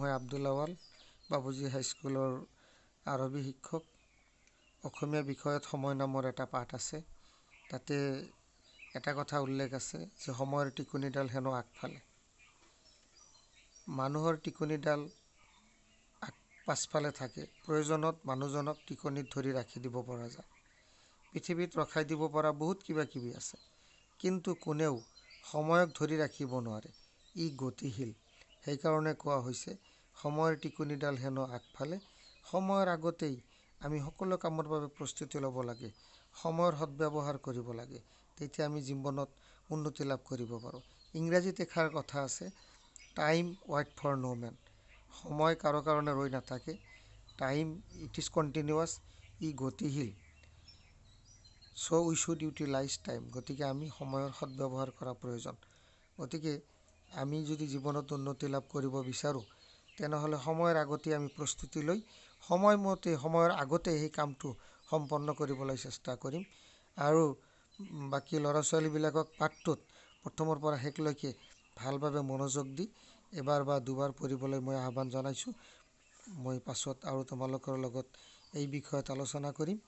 মই আব্দুল আৱাল বাবুজি হাইস্কুলৰ আৰবী শিক্ষক। অসমীয়া বিষয়ত সময় নামৰ এটা পাঠ আছে। তাতে এটা কথা উল্লেখ আছে যে সময়ৰ টিকনিডাল হেনো আগফালে। মানুহৰ টিকনিডাল পাছফালে থাকে। প্ৰয়োজনত মানুহজনক টিকনিত ধৰি ৰাখি দিব পৰা যায়। পৃথিৱীত ৰখাই দিব পৰা বহুত কিবা কিবি আছে, কিন্তু কোনেও সময়ক ধৰি ৰাখিব নোৱাৰে। ই গতিশীল। সেইকাৰণে কোৱা হৈছে সময়ৰ টিকনিডাল হেনো আগফালে। সময়ৰ আগতেই আমি সকলো কামৰ বাবে প্ৰস্তুতি ল'ব লাগে। সময়ৰ সদ্ব্যৱহাৰ কৰিব লাগে। তেতিয়া আমি জীৱনত উন্নতি লাভ কৰিব পাৰোঁ। ইংৰাজীত এষাৰ কথা আছে, time wait for no' man. সময় কাৰো কাৰণে ৰৈ নাথাকে। Time it is continuous. ই গতিশীল। So' we should utilise time. গতিকে আমি সময়ৰ সদ্ব্যৱহাৰ কৰা প্ৰয়োজন। গতিকে আমি যদি জীৱনত উন্নতি লাভ কৰিব বিচাৰোঁ, তেনেহ'লে সময়ৰ আগতেই আমি প্ৰস্তুতি লৈ সময়ৰ আগতে সেই কামটো সম্পন্ন কৰিবলৈ চেষ্টা কৰিম। আৰু বাকী ল'ৰা ছোৱালীবিলাকক পাঠটোত প্ৰথমৰ পৰা শেষলৈকে ভালভাৱে মনোযোগ দি এবাৰ বা দুবাৰ পঢ়িবলৈ মই আহ্বান জনাইছোঁ। মই পাছত আৰু তোমালোকৰ লগত এই বিষয়ত আলোচনা কৰিম।